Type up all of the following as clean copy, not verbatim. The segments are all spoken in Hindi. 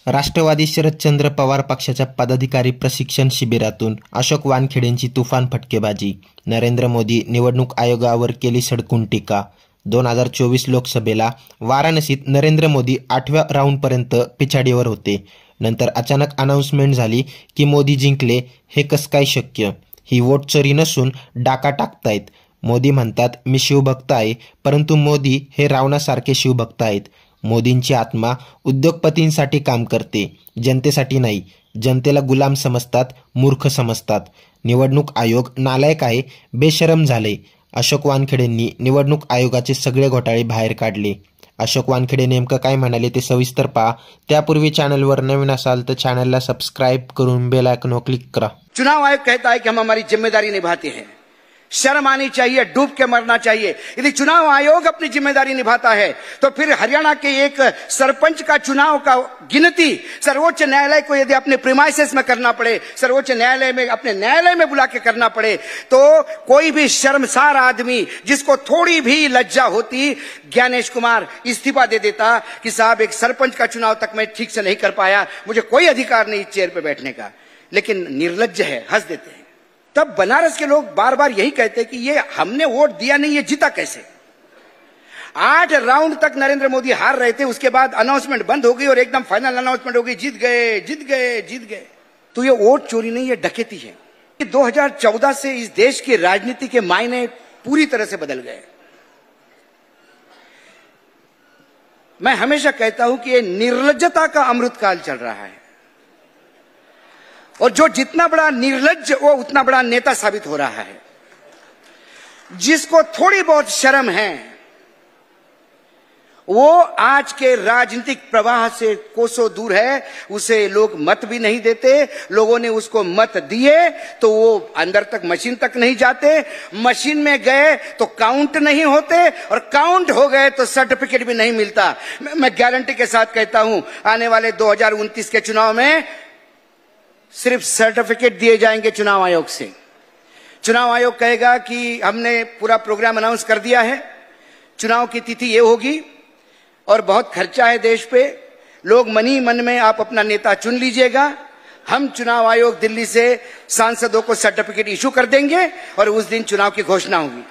राष्ट्रवादी शरदचंद्र पवार पक्षाच्या पदाधिकारी प्रशिक्षण शिबिरातून अशोक वानखेडेंची तुफान फटकेबाजी. नरेंद्र मोदी निवडणूक आयोगावर केली सडकून टीका. 2024 लोकसभेला वाराणसीत नरेंद्र मोदी 8व्या राऊंडपर्यंत पिछाडीवर होते. नंतर अचानक अनाउन्समेंट झाली की मोदी जिंकले. हे कसं काय शक्य? ही वोट चोरी नसून डाका टाकतायत. मोदी म्हणतात मी शिवभक्त आहे, परंतु मोदी हे रावणासारखे शिवभक्त आहेत. मोदींची आत्मा उद्योगपतींसाठी काम करते, जनतेसाठी नाही. जनतेला गुलाम समजतात, मूर्ख समजतात. निवडणूक आयोग नालायक आहे, बेशरम झाले. अशोक वानखेडेंनी निवडणूक आयोगाचे सगळे घोटाळे बाहेर काढले. अशोक वानखेडे नेमकं काय म्हणाले ते सविस्तर पहा. त्यापूर्वी चॅनलवर नवीन असाल तर चॅनलला सबस्क्राइब करून बेल आयकॉनवर क्लिक करा. चुनाव आयोग कहता है कि हम हमारी जिम्मेदारी निभाते हैं, शर्म आनी चाहिए, डूब के मरना चाहिए. यदि चुनाव आयोग अपनी जिम्मेदारी निभाता है तो फिर हरियाणा के एक सरपंच का चुनाव का गिनती सर्वोच्च न्यायालय को यदि अपने प्रीमाइसेस में करना पड़े, सर्वोच्च न्यायालय में अपने न्यायालय में बुला के करना पड़े, तो कोई भी शर्मसार आदमी जिसको थोड़ी भी लज्जा होती, ज्ञानेश कुमार इस्तीफा दे देता कि साहब एक सरपंच का चुनाव तक मैं ठीक से नहीं कर पाया, मुझे कोई अधिकार नहीं इस चेयर पर बैठने का. लेकिन निर्लज्ज है, हंस देते हैं. तब बनारस के लोग बार बार यही कहते कि ये हमने वोट दिया नहीं, ये जीता कैसे? 8 राउंड तक नरेंद्र मोदी हार रहे थे, उसके बाद अनाउंसमेंट बंद हो गई और एकदम फाइनल अनाउंसमेंट हो गई, जीत गए जीत गए जीत गए. तो ये वोट चोरी नहीं, ये डकैती है. 2014 से इस देश की राजनीति के मायने पूरी तरह से बदल गए. मैं हमेशा कहता हूं कि ये निर्लज्जता का अमृतकाल चल रहा है, और जो जितना बड़ा निर्लज्ज वो उतना बड़ा नेता साबित हो रहा है. जिसको थोड़ी बहुत शर्म है वो आज के राजनीतिक प्रवाह से कोसों दूर है. उसे लोग मत भी नहीं देते. लोगों ने उसको मत दिए तो वो अंदर तक मशीन तक नहीं जाते. मशीन में गए तो काउंट नहीं होते, और काउंट हो गए तो सर्टिफिकेट भी नहीं मिलता. मैं गारंटी के साथ कहता हूं आने वाले 2029 के चुनाव में सिर्फ सर्टिफिकेट दिए जाएंगे चुनाव आयोग से. चुनाव आयोग कहेगा कि हमने पूरा प्रोग्राम अनाउंस कर दिया है, चुनाव की तिथि ये होगी और बहुत खर्चा है देश पे, लोग मन ही मन में आप अपना नेता चुन लीजिएगा. हम चुनाव आयोग दिल्ली से सांसदों को सर्टिफिकेट इशू कर देंगे और उस दिन चुनाव की घोषणा होगी.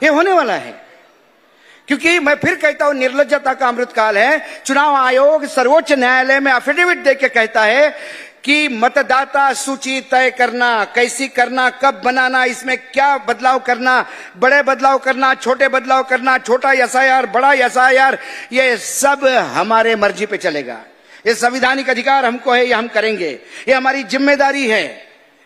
ये होने वाला है, क्योंकि मैं फिर कहता हूं निर्लज्जता का अमृतकाल है. चुनाव आयोग सर्वोच्च न्यायालय में एफिडेविट देकर कहता है कि मतदाता सूची तय करना, कैसी करना, कब बनाना, इसमें क्या बदलाव करना, बड़े बदलाव करना, छोटे बदलाव करना, छोटा एसआईआर, बड़ा एसआईआर, ये सब हमारे मर्जी पे चलेगा. ये संवैधानिक अधिकार हमको है, ये हम करेंगे. ये हमारी जिम्मेदारी है,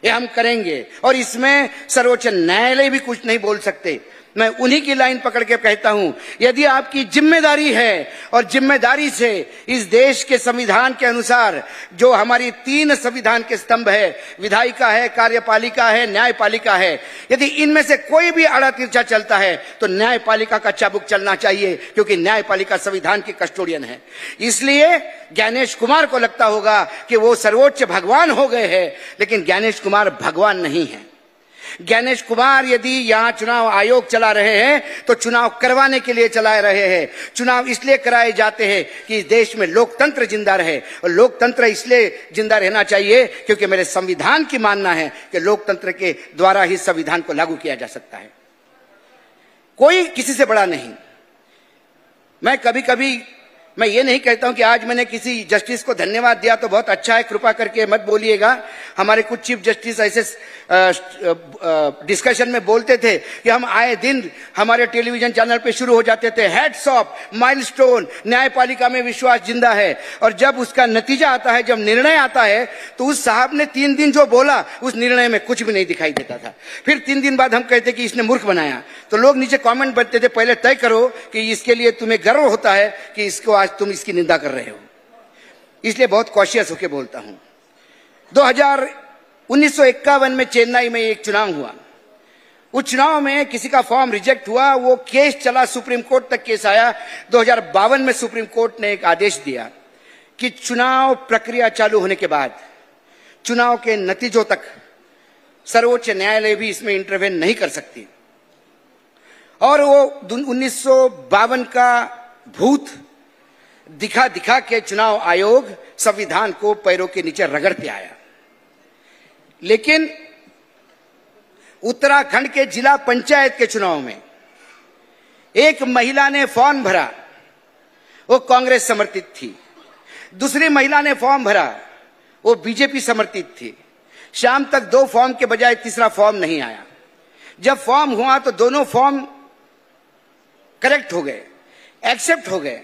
ये हम करेंगे. और इसमें सर्वोच्च न्यायालय भी कुछ नहीं बोल सकते. मैं उन्हीं की लाइन पकड़ के कहता हूं, यदि आपकी जिम्मेदारी है और जिम्मेदारी से इस देश के संविधान के अनुसार जो हमारी 3 संविधान के स्तंभ है, विधायिका है, कार्यपालिका है, न्यायपालिका है, यदि इनमें से कोई भी आड़ा तिरछा चलता है तो न्यायपालिका का चाबुक चलना चाहिए, क्योंकि न्यायपालिका संविधान की कस्टोडियन है. इसलिए ज्ञानेश कुमार को लगता होगा कि वो सर्वोच्च भगवान हो गए हैं, लेकिन ज्ञानेश कुमार भगवान नहीं है. ज्ञानेश कुमार यदि यहां चुनाव आयोग चला रहे हैं तो चुनाव करवाने के लिए चला रहे हैं. चुनाव इसलिए कराए जाते हैं कि इस देश में लोकतंत्र जिंदा रहे, और लोकतंत्र इसलिए जिंदा रहना चाहिए क्योंकि मेरे संविधान की मानना है कि लोकतंत्र के द्वारा ही संविधान को लागू किया जा सकता है. कोई किसी से बड़ा नहीं. मैं कभी कभी मैं ये नहीं कहता हूं कि आज मैंने किसी जस्टिस को धन्यवाद दिया तो बहुत अच्छा है, कृपा करके मत बोलिएगा. हमारे कुछ चीफ जस्टिस ऐसे डिस्कशन में बोलते थे कि हम आए दिन हमारे टेलीविजन चैनल पे शुरू हो जाते थे, हेड्स ऑफ, माइलस्टोन, न्यायपालिका में विश्वास जिंदा है. और जब उसका नतीजा आता है, जब निर्णय आता है, तो उस साहब ने 3 दिन जो बोला उस निर्णय में कुछ भी नहीं दिखाई देता था. फिर 3 दिन बाद हम कहते कि इसने मूर्ख बनाया, तो लोग नीचे कमेंट बनते थे, पहले तय करो कि इसके लिए तुम्हें गर्व होता है कि इसको आज तुम इसकी निंदा कर रहे हो. इसलिए बहुत कॉशियस होकर बोलता हूं. 1951 में चेन्नई में एक चुनाव हुआ. उस चुनाव में किसी का फॉर्म रिजेक्ट हुआ, वो केस चला, सुप्रीम कोर्ट तक केस आया. 2052 में सुप्रीम कोर्ट ने एक आदेश दिया कि चुनाव प्रक्रिया चालू होने के बाद चुनाव के नतीजों तक सर्वोच्च न्यायालय भी इसमें इंटरवेन नहीं कर सकती. और वो 1952 का भूत दिखा दिखा के चुनाव आयोग संविधान को पैरों के नीचे रगड़ते आया। लेकिन उत्तराखंड के जिला पंचायत के चुनाव में एक महिला ने फॉर्म भरा, वो कांग्रेस समर्थित थी। दूसरी महिला ने फॉर्म भरा, वो बीजेपी समर्थित थी। शाम तक 2 फॉर्म के बजाय तीसरा फॉर्म नहीं आया। जब फॉर्म हुआ तो दोनों फॉर्म करेक्ट हो गए, एक्सेप्ट हो गए।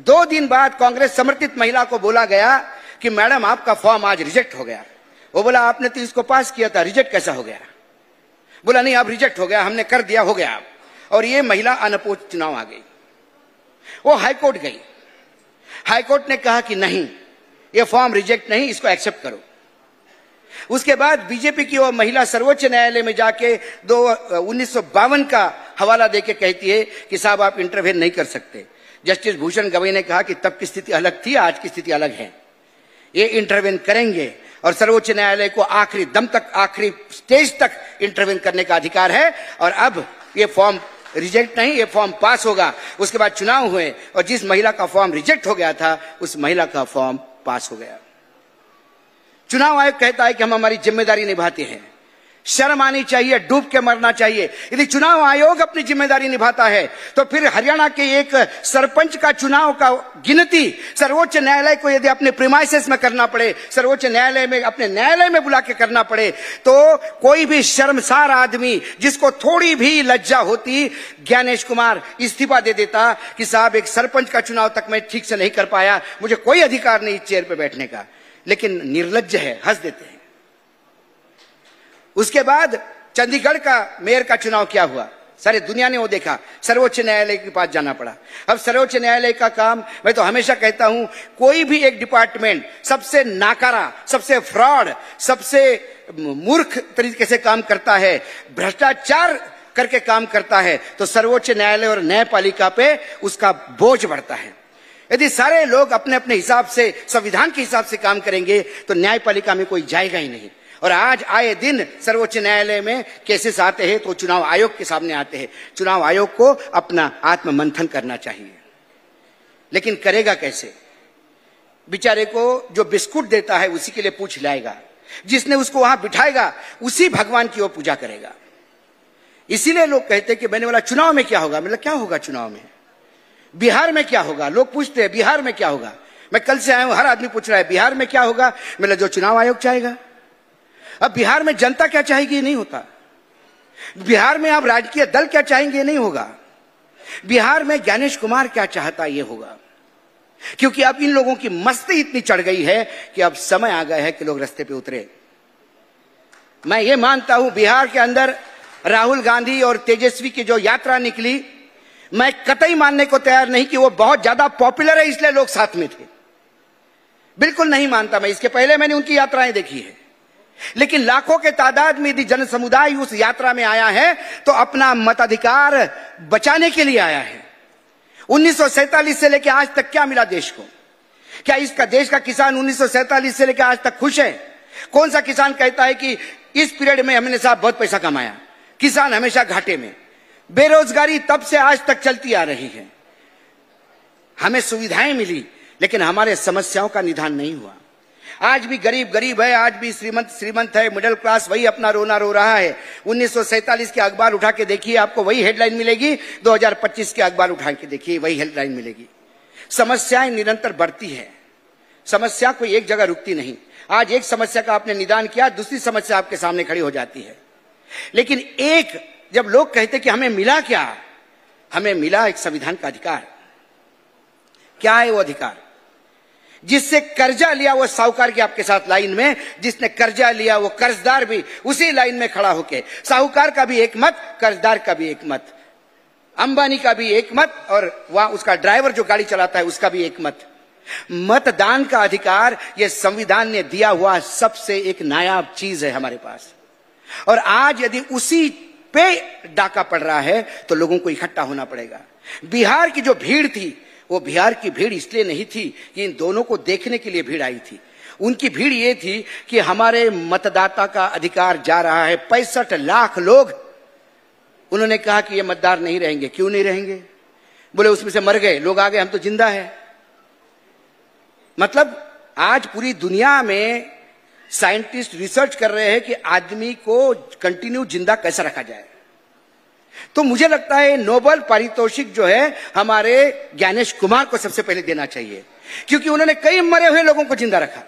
2 दिन बाद कांग्रेस समर्थित महिला को बोला गया कि मैडम आपका फॉर्म आज रिजेक्ट हो गया। वो बोला आपने तो इसको पास किया था, रिजेक्ट कैसा हो गया? बोला नहीं अब रिजेक्ट हो गया, हमने कर दिया, हो गया। और ये महिला अनपोजिट चुनाव आ गई। वो हाईकोर्ट गई। हाईकोर्ट ने कहा कि नहीं, ये फॉर्म रिजेक्ट नहीं, इसको एक्सेप्ट करो। उसके बाद बीजेपी की वो महिला सर्वोच्च न्यायालय में जाके 1952 का हवाला देके कहती है कि साहब आप इंटरवेन नहीं कर सकते। जस्टिस भूषण गवई ने कहा कि तब की स्थिति अलग थी, आज की स्थिति अलग है, ये इंटरवेन करेंगे और सर्वोच्च न्यायालय को आखिरी दम तक, आखिरी स्टेज तक इंटरवेन करने का अधिकार है। और अब ये फॉर्म रिजेक्ट नहीं, ये फॉर्म पास होगा। उसके बाद चुनाव हुए और जिस महिला का फॉर्म रिजेक्ट हो गया था उस महिला का फॉर्म पास हो गया। चुनाव आयोग कहता है कि हम हमारी जिम्मेदारी निभाते हैं। शर्म आनी चाहिए, डूब के मरना चाहिए। यदि चुनाव आयोग अपनी जिम्मेदारी निभाता है तो फिर हरियाणा के एक सरपंच का चुनाव का गिनती सर्वोच्च न्यायालय को यदि अपने प्रीमाइसेस में करना पड़े, सर्वोच्च न्यायालय में अपने न्यायालय में बुला के करना पड़े, तो कोई भी शर्मसार आदमी जिसको थोड़ी भी लज्जा होती, ज्ञानेश कुमार इस्तीफा दे देता कि साहब एक सरपंच का चुनाव तक मैं ठीक से नहीं कर पाया, मुझे कोई अधिकार नहीं चेयर पे बैठने का। लेकिन निर्लज्ज है, हंस देते हैं। उसके बाद चंडीगढ़ का मेयर का चुनाव क्या हुआ, सारी दुनिया ने वो देखा, सर्वोच्च न्यायालय के पास जाना पड़ा। अब सर्वोच्च न्यायालय का काम, मैं तो हमेशा कहता हूं, कोई भी एक डिपार्टमेंट सबसे नाकारा, सबसे फ्रॉड, सबसे मूर्ख तरीके से काम करता है, भ्रष्टाचार करके काम करता है, तो सर्वोच्च न्यायालय और न्यायपालिका पे उसका बोझ बढ़ता है। यदि सारे लोग अपने अपने हिसाब से, संविधान के हिसाब से काम करेंगे तो न्यायपालिका में कोई जाएगा ही नहीं। और आज आए दिन सर्वोच्च न्यायालय में केसेस आते हैं तो चुनाव आयोग के सामने आते हैं। चुनाव आयोग को अपना आत्ममंथन करना चाहिए, लेकिन करेगा कैसे? बेचारे को जो बिस्कुट देता है उसी के लिए पूछ लाएगा, जिसने उसको वहां बिठाएगा उसी भगवान की वो पूजा करेगा। इसीलिए लोग कहते हैं कि मैंने बोला चुनाव में क्या होगा? मतलब क्या होगा चुनाव में? बिहार में क्या होगा? लोग पूछते हैं बिहार में क्या होगा। मैं कल से आया हूं, हर आदमी पूछ रहा है बिहार में क्या होगा। मतलब जो चुनाव आयोग चाहेगा। अब बिहार में जनता क्या चाहेगी ये नहीं होता। बिहार में आप राजकीय दल क्या चाहेंगे नहीं होगा। बिहार में ज्ञानेश कुमार क्या चाहता ये होगा। क्योंकि अब इन लोगों की मस्ती इतनी चढ़ गई है कि अब समय आ गया है कि लोग रास्ते पे उतरे। मैं ये मानता हूं बिहार के अंदर राहुल गांधी और तेजस्वी की जो यात्रा निकली, मैं कतई मानने को तैयार नहीं कि वो बहुत ज्यादा पॉपुलर है इसलिए लोग साथ में थे, बिल्कुल नहीं मानता मैं। इसके पहले मैंने उनकी यात्राएं देखी है, लेकिन लाखों के तादाद में यदि जन समुदाय उस यात्रा में आया है तो अपना मताधिकार बचाने के लिए आया है। 1947 से लेकर आज तक क्या मिला देश को? क्या इसका देश का किसान 1947 से लेकर आज तक खुश है? कौन सा किसान कहता है कि इस पीरियड में हमने साहब बहुत पैसा कमाया? किसान हमेशा घाटे में। बेरोजगारी तब से आज तक चलती आ रही है। हमें सुविधाएं मिली लेकिन हमारे समस्याओं का निदान नहीं हुआ। आज भी गरीब गरीब है, आज भी श्रीमंत श्रीमंत है, मिडिल क्लास वही अपना रोना रो रहा है। 1947 के अखबार उठा के देखिए, आपको वही हेडलाइन मिलेगी। 2025 के अखबार उठा के देखिए, वही हेडलाइन मिलेगी। समस्याएं निरंतर बढ़ती है, समस्या कोई एक जगह रुकती नहीं। आज एक समस्या का आपने निदान किया, दूसरी समस्या आपके सामने खड़ी हो जाती है। लेकिन एक जब लोग कहते कि हमें मिला क्या, हमें मिला एक संविधान का अधिकार। क्या है वो अधिकार? जिससे कर्जा लिया वो साहूकार की आपके साथ लाइन में, जिसने कर्जा लिया वो कर्जदार भी उसी लाइन में खड़ा होके, साहूकार का भी एक मत, कर्जदार का भी एक मत, अंबानी का भी एक मत, और वहां उसका ड्राइवर जो गाड़ी चलाता है उसका भी एक मत। मतदान का अधिकार ये संविधान ने दिया हुआ सबसे एक नायाब चीज है हमारे पास। और आज यदि उसी पे डाका पड़ रहा है तो लोगों को इकट्ठा होना पड़ेगा। बिहार की जो भीड़ थी वो बिहार की भीड़ इसलिए नहीं थी कि इन दोनों को देखने के लिए भीड़ आई थी। उनकी भीड़ ये थी कि हमारे मतदाता का अधिकार जा रहा है। 65 लाख लोग, उन्होंने कहा कि ये मतदार नहीं रहेंगे। क्यों नहीं रहेंगे? बोले उसमें से मर गए लोग, आ गए, हम तो जिंदा है। मतलब आज पूरी दुनिया में साइंटिस्ट रिसर्च कर रहे हैं कि आदमी को कंटिन्यू जिंदा कैसे रखा जाए। तो मुझे लगता है नोबेल पारितोषिक जो है हमारे ज्ञानेश कुमार को सबसे पहले देना चाहिए, क्योंकि उन्होंने कई मरे हुए लोगों को जिंदा रखा।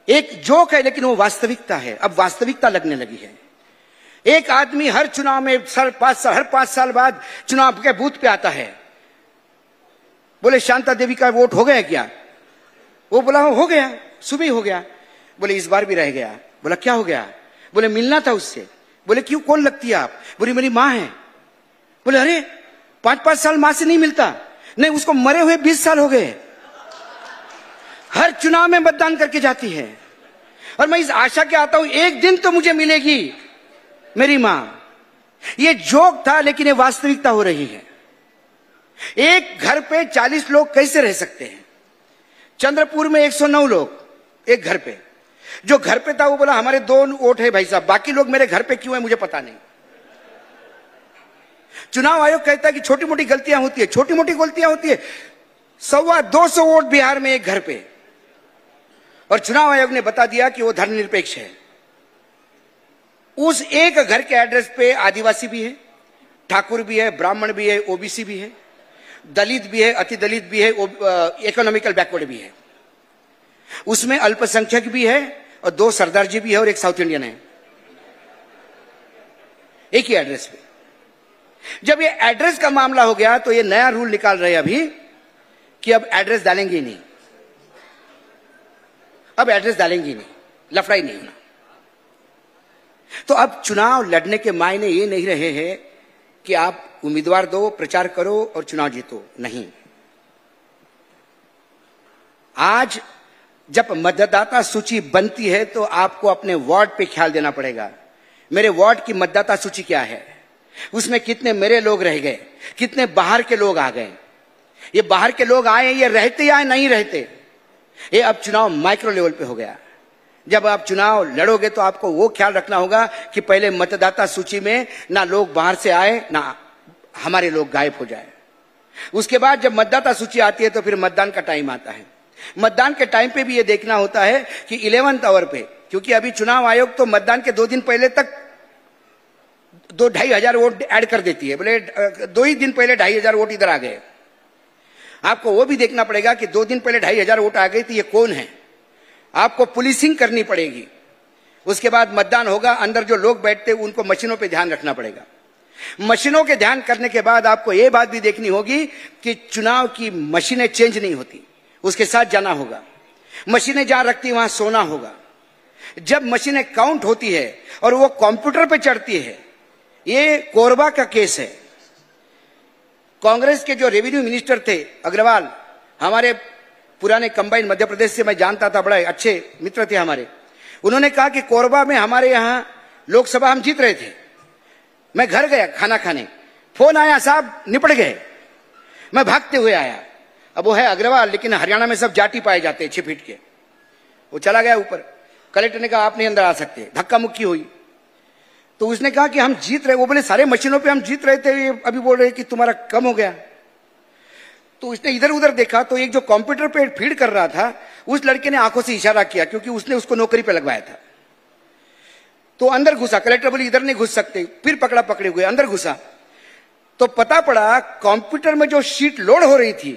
एक जोक है लेकिन वो वास्तविकता है, अब वास्तविकता लगने लगी है। एक आदमी हर चुनाव में हर 5 साल बाद चुनाव के बूथ पे आता है, बोले शांता देवी का वोट हो गया क्या? वो बोला हो गया, सुबह हो गया। बोले इस बार भी रह गया। बोला क्या हो गया? बोले मिलना था उससे। बोले क्यों, कौन लगती है आप? बोली मेरी मां है। बोले अरे 5 साल मां से नहीं मिलता? नहीं, उसको मरे हुए 20 साल हो गए, हर चुनाव में मतदान करके जाती है, और मैं इस आशा के आता हूं एक दिन तो मुझे मिलेगी मेरी मां। ये जोक था लेकिन ये वास्तविकता हो रही है। एक घर पे 40 लोग कैसे रह सकते हैं? चंद्रपुर में 109 लोग एक घर पे। जो घर पे था वो बोला हमारे 2 वोट है भाई साहब, बाकी लोग मेरे घर पे क्यों है मुझे पता नहीं। चुनाव आयोग कहता है कि छोटी मोटी गलतियां होती है, छोटी मोटी गलतियां होती है। 250 वोट बिहार में एक घर पे, और चुनाव आयोग ने बता दिया कि वो धर्मनिरपेक्ष है। उस एक घर के एड्रेस पे आदिवासी भी है, ठाकुर भी है, ब्राह्मण भी है, ओबीसी भी है, दलित भी है, अति दलित भी है, इकोनॉमिकल बैकवर्ड भी है, उसमें अल्पसंख्यक भी है, और 2 सरदार जी भी है, और एक साउथ इंडियन है, एक ही एड्रेस पे। जब ये एड्रेस का मामला हो गया तो ये नया रूल निकाल रहे हैं अभी कि अब एड्रेस डालेंगे ही नहीं, अब एड्रेस डालेंगे ही नहीं, लफड़ा ही नहीं होना। तो अब चुनाव लड़ने के मायने ये नहीं रहे हैं कि आप उम्मीदवार दो, प्रचार करो और चुनाव जीतो, नहीं। आज जब मतदाता सूची बनती है तो आपको अपने वार्ड पे ख्याल देना पड़ेगा। मेरे वार्ड की मतदाता सूची क्या है, उसमें कितने मेरे लोग रह गए, कितने बाहर के लोग आ गए, ये बाहर के लोग आए ये रहते या नहीं रहते। ये अब चुनाव माइक्रो लेवल पे हो गया। जब आप चुनाव लड़ोगे तो आपको वो ख्याल रखना होगा कि पहले मतदाता सूची में ना लोग बाहर से आए ना हमारे लोग गायब हो जाए। उसके बाद जब मतदाता सूची आती है तो फिर मतदान का टाइम आता है। मतदान के टाइम पे भी ये देखना होता है कि 11th आवर पे, क्योंकि अभी चुनाव आयोग तो मतदान के 2 दिन पहले तक 2-2.5 हजार वोट ऐड कर देती है। बोले 2 ही दिन पहले 2.5 हजार वोट इधर आ गए। आपको वो भी देखना पड़ेगा कि 2 दिन पहले 2.5 हजार वोट आ गई तो ये कौन है, आपको पुलिसिंग करनी पड़ेगी। उसके बाद मतदान होगा, अंदर जो लोग बैठते उनको मशीनों पे ध्यान रखना पड़ेगा। मशीनों के ध्यान करने के बाद आपको ये बात भी देखनी होगी कि चुनाव की मशीनें चेंज नहीं होती, उसके साथ जाना होगा। मशीनें जहां रखती वहां सोना होगा। जब मशीनें काउंट होती है और वो कंप्यूटर पे चढ़ती है, ये कोरबा का केस है। कांग्रेस के जो रेवेन्यू मिनिस्टर थे अग्रवाल, हमारे पुराने कंबाइंड मध्य प्रदेश से मैं जानता था, बड़े अच्छे मित्र थे हमारे। उन्होंने कहा कि कोरबा में हमारे यहां लोकसभा हम जीत रहे थे। मैं घर गया खाना खाने, फोन आया साहब निपट गए। मैं भागते हुए आया, अब वो है अग्रवाल, लेकिन हरियाणा में सब जाति पाए जाते हैं 6 फीट के। वो चला गया ऊपर, कलेक्टर ने कहा आप नहीं अंदर आ सकते, धक्का मुक्की हुई। तो उसने कहा कि हम जीत रहे, वो बोले सारे मशीनों पे हम जीत रहे थे, ये अभी बोल रहे कि तुम्हारा कम हो गया। तो उसने इधर उधर देखा तो एक जो कंप्यूटर पे फीड कर रहा था उस लड़के ने आंखों से इशारा किया, क्योंकि उसने उसको नौकरी पे लगवाया था। तो अंदर घुसा, कलेक्टर बोले इधर नहीं घुस सकते, फिर पकड़ा पकड़े हुए अंदर घुसा तो पता पड़ा कंप्यूटर में जो शीट लोड हो रही थी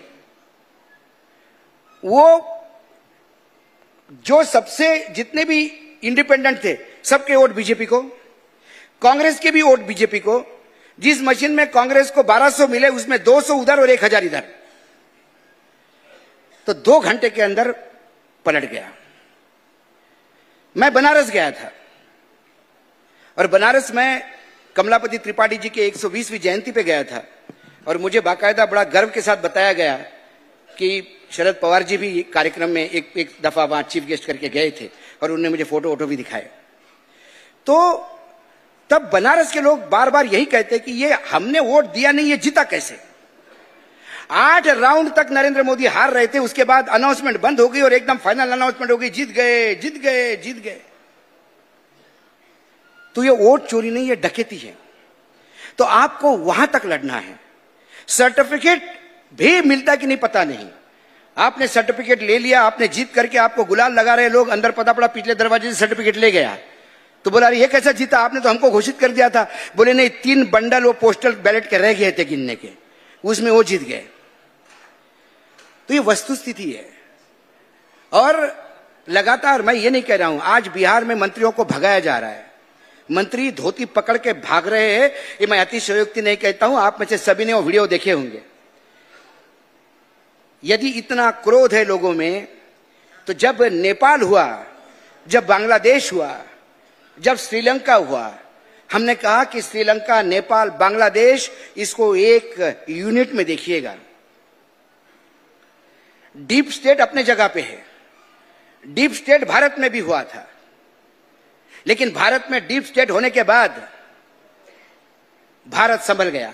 वो जो सबसे जितने भी इंडिपेंडेंट थे सबके वोट बीजेपी को, कांग्रेस के भी वोट बीजेपी को। जिस मशीन में कांग्रेस को 1200 मिले उसमें 200 उधर और 1000 इधर। तो 2 घंटे के अंदर पलट गया। मैं बनारस गया था और बनारस में कमलापति त्रिपाठी जी के 120वीं जयंती पे गया था और मुझे बाकायदा बड़ा गर्व के साथ बताया गया कि शरद पवार जी भी कार्यक्रम में एक दफा वहां चीफ गेस्ट करके गए थे और उन्होंने मुझे फोटो भी दिखाए। तो तब बनारस के लोग बार बार यही कहते कि ये हमने वोट दिया नहीं, ये जीता कैसे। 8 राउंड तक नरेंद्र मोदी हार रहे थे, उसके बाद अनाउंसमेंट बंद हो गई और एकदम फाइनल अनाउंसमेंट हो गई, जीत गए जीत गए जीत गए। तो ये वोट चोरी नहीं, ये डकैती है। तो आपको वहां तक लड़ना है। सर्टिफिकेट भी मिलता कि नहीं पता नहीं, आपने सर्टिफिकेट ले लिया, आपने जीत करके आपको गुलाल लगा रहे लोग, अंदर पता पड़ा पिछले दरवाजे से सर्टिफिकेट ले गया। तो बोला ये कैसा जीता, आपने तो हमको घोषित कर दिया था। बोले नहीं, 3 बंडल वो पोस्टल बैलेट के रह गए थे गिनने के, उसमें वो जीत गए। तो ये वस्तु स्थिति है। और लगातार मैं ये नहीं कह रहा हूं, आज बिहार में मंत्रियों को भगाया जा रहा है, मंत्री धोती पकड़ के भाग रहे हैं। ये मैं अतिशयोक्ति नहीं कहता हूं, आप में से सभी ने वो वीडियो देखे होंगे। यदि इतना क्रोध है लोगों में, तो जब नेपाल हुआ, जब बांग्लादेश हुआ, जब श्रीलंका हुआ, हमने कहा कि श्रीलंका, नेपाल, बांग्लादेश, इसको एक यूनिट में देखिएगा। डीप स्टेट अपने जगह पे है, डीप स्टेट भारत में भी हुआ था, लेकिन भारत में डीप स्टेट होने के बाद भारत संभल गया।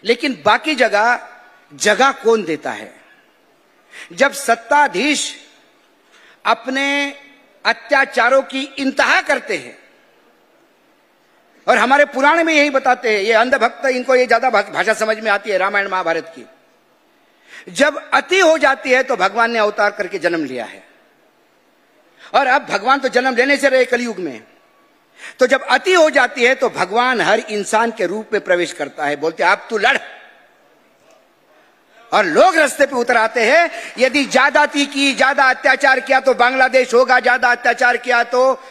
लेकिन बाकी जगह कौन देता है? जब सत्ताधीश अपने अत्याचारों की इंतहा करते हैं, और हमारे पुराण में यही बताते हैं, ये अंधभक्त, इनको ये ज्यादा भाषा समझ में आती है रामायण महाभारत की। जब अति हो जाती है तो भगवान ने अवतार करके जन्म लिया है, और अब भगवान तो जन्म लेने से रहे कलयुग में। तो जब अति हो जाती है तो भगवान हर इंसान के रूप में प्रवेश करता है, बोलते अब तू लड़, और लोग रास्ते पे उतर आते हैं। यदि ज्यादाती की, ज्यादा अत्याचार किया तो बांग्लादेश होगा, ज्यादा अत्याचार किया तो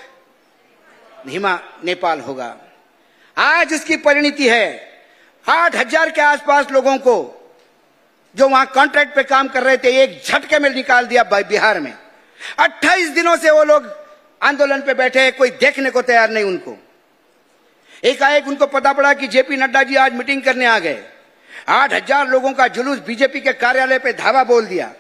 नेपाल होगा। आज इसकी परिणति है 8,000 के आसपास लोगों को जो वहां कॉन्ट्रैक्ट पे काम कर रहे थे, एक झटके में निकाल दिया बिहार में। 28 दिनों से वो लोग आंदोलन पे बैठे, कोई देखने को तैयार नहीं उनको। एकाएक उनको पता पड़ा कि जेपी नड्डा जी आज मीटिंग करने आ गए। 8,000 लोगों का जुलूस बीजेपी के कार्यालय पे धावा बोल दिया।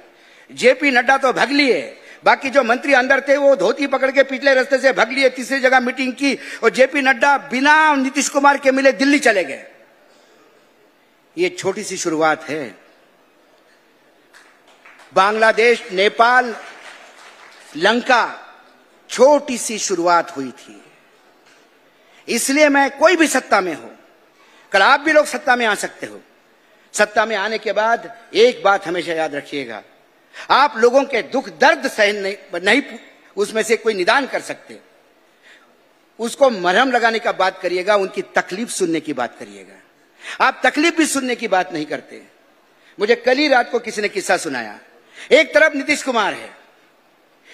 जेपी नड्डा तो भग लिए, बाकी जो मंत्री अंदर थे वो धोती पकड़ के पिछले रास्ते से भग लिए, तीसरी जगह मीटिंग की, और जेपी नड्डा बिना नीतीश कुमार के मिले दिल्ली चले गए। ये छोटी सी शुरुआत है। बांग्लादेश, नेपाल, लंका, छोटी सी शुरुआत हुई थी। इसलिए मैं, कोई भी सत्ता में हो, कल आप भी लोग सत्ता में आ सकते हो। सत्ता में आने के बाद एक बात हमेशा याद रखिएगा, आप लोगों के दुख दर्द सहन नहीं उसमें से कोई निदान कर सकते, उसको मरहम लगाने का बात करिएगा, उनकी तकलीफ सुनने की बात करिएगा। आप तकलीफ भी सुनने की बात नहीं करते। मुझे कल ही रात को किसी ने किस्सा सुनाया। एक तरफ नीतीश कुमार है,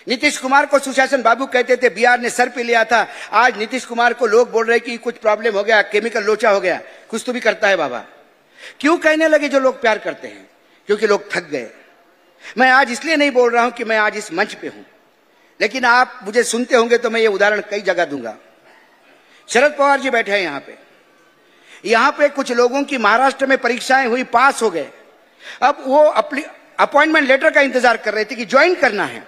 नीतीश कुमार को सुशासन बाबू कहते थे, बिहार ने सर पे लिया था। आज नीतीश कुमार को लोग बोल रहे कि कुछ प्रॉब्लम हो गया, केमिकल लोचा हो गया, कुछ तो भी करता है बाबा। क्यों कहने लगे जो लोग प्यार करते हैं? क्योंकि लोग थक गए। मैं आज इसलिए नहीं बोल रहा हूं कि मैं आज इस मंच पे हूं, लेकिन आप मुझे सुनते होंगे तो मैं ये उदाहरण कई जगह दूंगा। शरद पवार जी बैठे हैं यहां पे कुछ लोगों की महाराष्ट्र में परीक्षाएं हुई, पास हो गए। अब वो अपॉइंटमेंट लेटर का इंतजार कर रहे थे कि ज्वाइन करना है।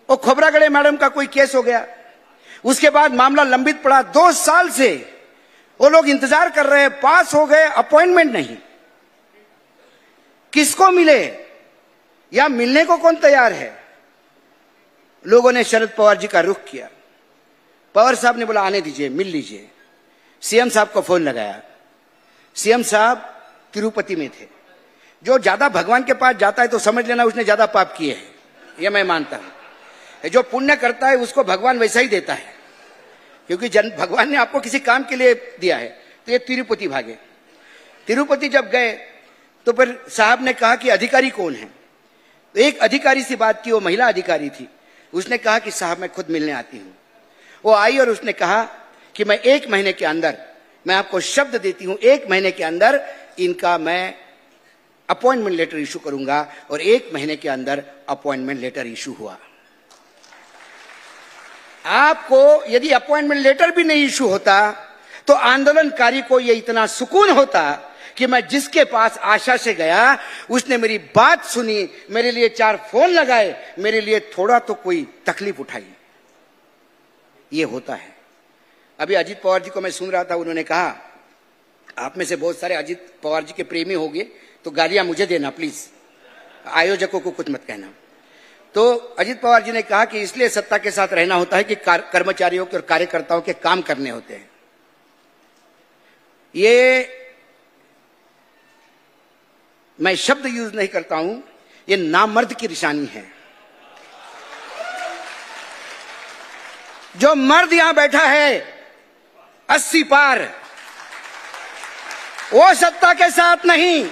वो खोबरागड़े मैडम का कोई केस हो गया, उसके बाद मामला लंबित पड़ा। 2 साल से वो लोग इंतजार कर रहे हैं, पास हो गए, अपॉइंटमेंट नहीं। किसको मिले या मिलने को कौन तैयार है? लोगों ने शरद पवार जी का रुख किया। पवार साहब ने बोला आने दीजिए, मिल लीजिए। सीएम साहब को फोन लगाया। सीएम साहब तिरुपति में थे। जो ज्यादा भगवान के पास जाता है तो समझ लेना उसने ज्यादा पाप किए हैं, यह मैं मानता हूं। जो पुण्य करता है उसको भगवान वैसा ही देता है, क्योंकि भगवान ने आपको किसी काम के लिए दिया है। तो ये तिरुपति भागे। तिरुपति जब गए तो फिर साहब ने कहा कि अधिकारी कौन है? तो एक अधिकारी से बात की, वो महिला अधिकारी थी। उसने कहा कि साहब मैं खुद मिलने आती हूं। वो आई और उसने कहा कि मैं 1 महीने के अंदर, मैं आपको शब्द देती हूं, 1 महीने के अंदर इनका मैं अपॉइंटमेंट लेटर इशू करूंगा। और 1 महीने के अंदर अपॉइंटमेंट लेटर इशू हुआ। आपको यदि अपॉइंटमेंट लेटर भी नहीं इशू होता तो आंदोलनकारी को यह इतना सुकून होता कि मैं जिसके पास आशा से गया उसने मेरी बात सुनी, मेरे लिए 4 फोन लगाए, मेरे लिए थोड़ा तो कोई तकलीफ उठाई। ये होता है। अभी अजीत पवार जी को मैं सुन रहा था, उन्होंने कहा, आप में से बहुत सारे अजीत पवार जी के प्रेमी होंगे तो गालियां मुझे देना प्लीज, आयोजकों को कुछ मत कहना। तो अजीत पवार जी ने कहा कि इसलिए सत्ता के साथ रहना होता है कि कर्मचारियों के और कार्यकर्ताओं के काम करने होते हैं। ये मैं शब्द यूज नहीं करता हूं, ये नामर्द की निशानी है। जो मर्द यहां बैठा है 80 पार, वो सत्ता के साथ नहीं,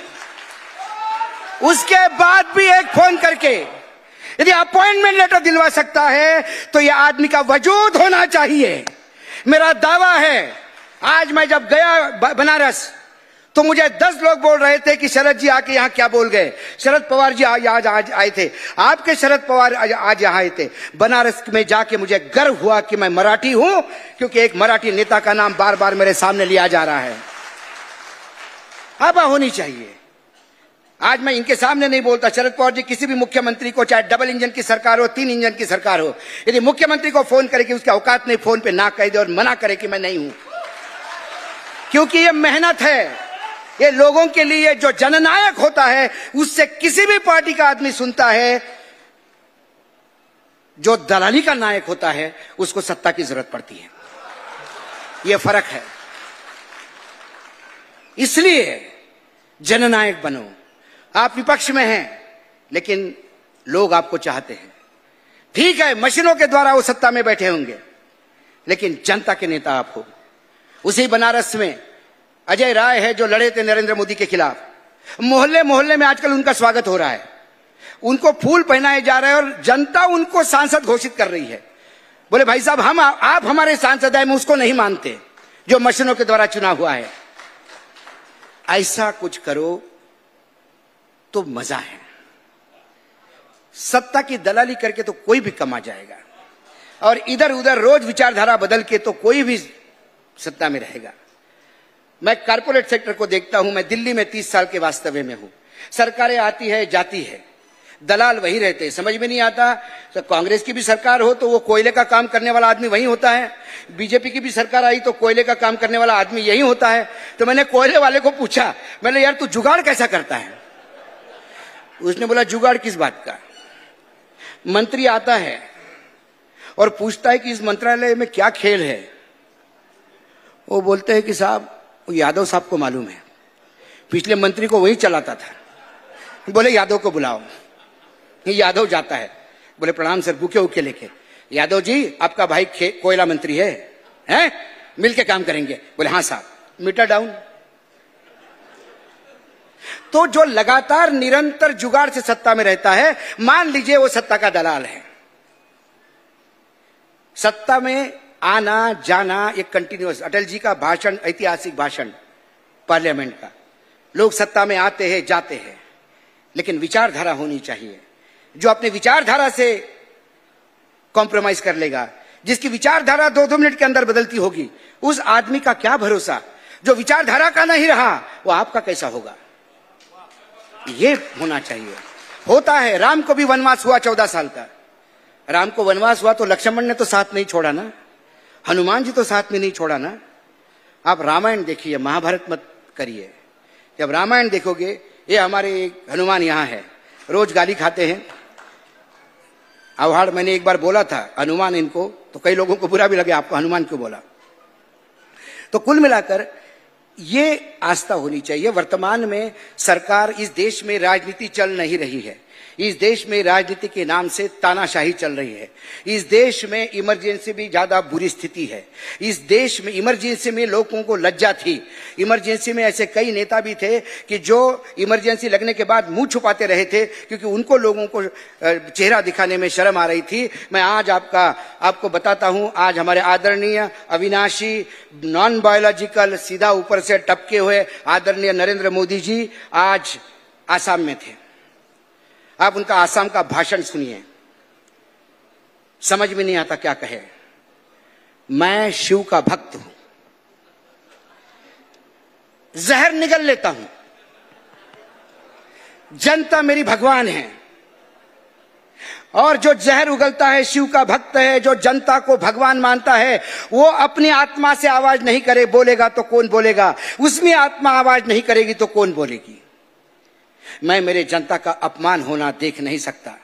उसके बाद भी एक फोन करके यदि अपॉइंटमेंट लेटर दिलवा सकता है तो यह आदमी का वजूद होना चाहिए। मेरा दावा है, आज मैं जब गया बनारस तो मुझे 10 लोग बोल रहे थे कि शरद जी आके यहाँ क्या बोल गए। शरद पवार जी आज आए थे, आपके शरद पवार आज यहाँ आए थे। बनारस में जाके मुझे गर्व हुआ कि मैं मराठी हूं, क्योंकि एक मराठी नेता का नाम बार बार मेरे सामने लिया जा रहा है। आबा होनी चाहिए। आज मैं इनके सामने नहीं बोलता। शरद पवार जी किसी भी मुख्यमंत्री को, चाहे डबल इंजन की सरकार हो, 3 इंजन की सरकार हो, यदि मुख्यमंत्री को फोन करे कि उसकी औकात नहीं, फोन पे ना कह दे और मना करे कि मैं नहीं हूं, क्योंकि ये मेहनत है। ये लोगों के लिए जो जननायक होता है उससे किसी भी पार्टी का आदमी सुनता है। जो दलाली का नायक होता है उसको सत्ता की जरूरत पड़ती है। यह फर्क है। इसलिए जननायक बनो। आप विपक्ष में हैं लेकिन लोग आपको चाहते हैं। ठीक है, मशीनों के द्वारा वो सत्ता में बैठे होंगे, लेकिन जनता के नेता आप हो। उसी बनारस में अजय राय है जो लड़े थे नरेंद्र मोदी के खिलाफ। मोहल्ले मोहल्ले में आजकल उनका स्वागत हो रहा है, उनको फूल पहनाए जा रहे हैं और जनता उनको सांसद घोषित कर रही है। बोले भाई साहब, आप हमारे सांसद हैं, हम उसको नहीं मानते जो मशीनों के द्वारा चुना हुआ है। ऐसा कुछ करो तो मजा है। सत्ता की दलाली करके तो कोई भी कमा जाएगा, और इधर उधर रोज विचारधारा बदल के तो कोई भी सत्ता में रहेगा। मैं कारपोरेट सेक्टर को देखता हूं। मैं दिल्ली में 30 साल के वास्तव्य में हूं। सरकारें आती है जाती है, दलाल वही रहते हैं। समझ में नहीं आता। तो कांग्रेस की भी सरकार हो तो वो कोयले का काम करने वाला आदमी वही होता है। बीजेपी की भी सरकार आई तो कोयले का काम करने वाला आदमी यही होता है। तो मैंने कोयले वाले को पूछा, मैंने यार तू जुगाड़ कैसा करता है? उसने बोला जुगाड़ किस बात का? मंत्री आता है और पूछता है कि इस मंत्रालय में क्या खेल है। वो बोलते हैं कि साहब यादव साहब को मालूम है, पिछले मंत्री को वही चलाता था। बोले यादव को बुलाओ। यादव जाता है, बोले प्रणाम सर, बुके उके लेके। यादव जी आपका भाई कोयला मंत्री है? मिलके काम करेंगे। बोले हाँ साहब। Meter down. तो जो लगातार निरंतर जुगाड़ से सत्ता में रहता है, मान लीजिए वो सत्ता का दलाल है। सत्ता में आना जाना एक कंटिन्यूअस। अटल जी का भाषण, ऐतिहासिक भाषण पार्लियामेंट का, लोग सत्ता में आते हैं जाते हैं, लेकिन विचारधारा होनी चाहिए। जो अपने विचारधारा से कॉम्प्रोमाइज कर लेगा, जिसकी विचारधारा 2-2 मिनट के अंदर बदलती होगी, उस आदमी का क्या भरोसा। जो विचारधारा का नहीं रहा वो आपका कैसा होगा? ये होना चाहिए। होता है। राम को भी वनवास हुआ 14 साल का। राम को वनवास हुआ तो लक्ष्मण ने तो साथ नहीं छोड़ा ना, हनुमान जी तो साथ में नहीं छोड़ा ना। आप रामायण देखिए, महाभारत मत करिए। जब रामायण देखोगे, ये हमारे हनुमान यहाँ है, रोज गाली खाते हैं। अवहाड़ मैंने एक बार बोला था हनुमान इनको, तो कई लोगों को बुरा भी लगे, आपको हनुमान क्यों बोला। तो कुल मिलाकर ये आस्था होनी चाहिए। वर्तमान में सरकार, इस देश में राजनीति चल नहीं रही है। इस देश में राजनीति के नाम से तानाशाही चल रही है। इस देश में इमरजेंसी भी ज्यादा बुरी स्थिति है। इस देश में इमरजेंसी में लोगों को लज्जा थी। इमरजेंसी में ऐसे कई नेता भी थे कि जो इमरजेंसी लगने के बाद मुंह छुपाते रहे थे, क्योंकि उनको लोगों को चेहरा दिखाने में शर्म आ रही थी। मैं आज आपको बताता हूं, आज हमारे आदरणीय अविनाशी, नॉन बायोलॉजिकल, सीधा ऊपर से टपके हुए आदरणीय नरेंद्र मोदी जी आज आसाम में थे। आप उनका आसाम का भाषण सुनिए, समझ में नहीं आता क्या कहे। मैं शिव का भक्त हूं, जहर निगल लेता हूं, जनता मेरी भगवान है। और जो जहर उगलता है शिव का भक्त है, जो जनता को भगवान मानता है, वो अपनी आत्मा से आवाज नहीं करे, बोलेगा तो कौन बोलेगा? उसमें आत्मा आवाज नहीं करेगी तो कौन बोलेगी? मैं मेरे जनता का अपमान होना देख नहीं सकता।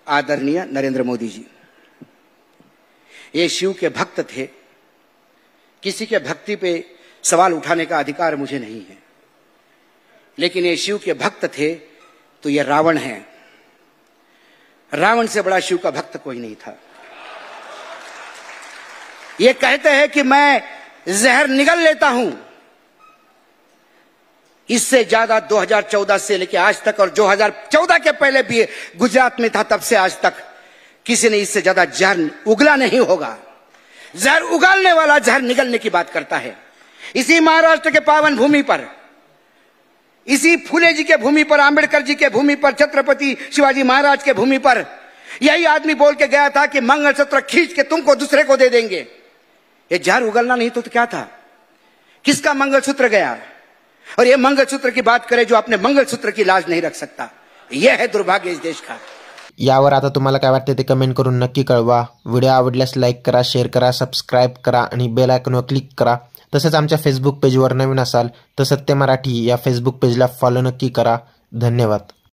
आदरणीय नरेंद्र मोदी जी ये शिव के भक्त थे। किसी के भक्ति पे सवाल उठाने का अधिकार मुझे नहीं है। लेकिन ये शिव के भक्त थे तो ये रावण है। रावण से बड़ा शिव का भक्त कोई नहीं था। ये कहते हैं कि मैं जहर निगल लेता हूं। इससे ज्यादा 2014 से लेकर आज तक, और 2014 के पहले भी गुजरात में था, तब से आज तक किसी ने इससे ज्यादा जहर उगला नहीं होगा। जहर उगलने वाला जहर निगलने की बात करता है। इसी महाराष्ट्र के पावन भूमि पर, इसी फूले जी के भूमि पर, आंबेडकर जी के भूमि पर, छत्रपति शिवाजी महाराज के भूमि पर यही आदमी बोल के गया था कि मंगलसूत्र खींच के तुमको दूसरे को दे देंगे। ये जहर उगलना नहीं तो क्या था? किसका मंगलसूत्र गया? और ये मंगलसूत्र की बात करें जो अपने मंगलसूत्र की लाज नहीं रख सकता। यह है दुर्भाग्य इस देश का। यावर आता तुम्हाला काय वाटते ते कमेंट करून नक्की कळवा। व्हिडिओ आवडल्यास लाईक करा, शेअर करा, सबस्क्राईब करा आणि बेल आयकॉनवर क्लिक करा। तसेच आमच्या फेसबुक पेजवर नवीन असाल तर सत्य मराठी या फेसबुक पेजला फॉलो नक्की करा। धन्यवाद।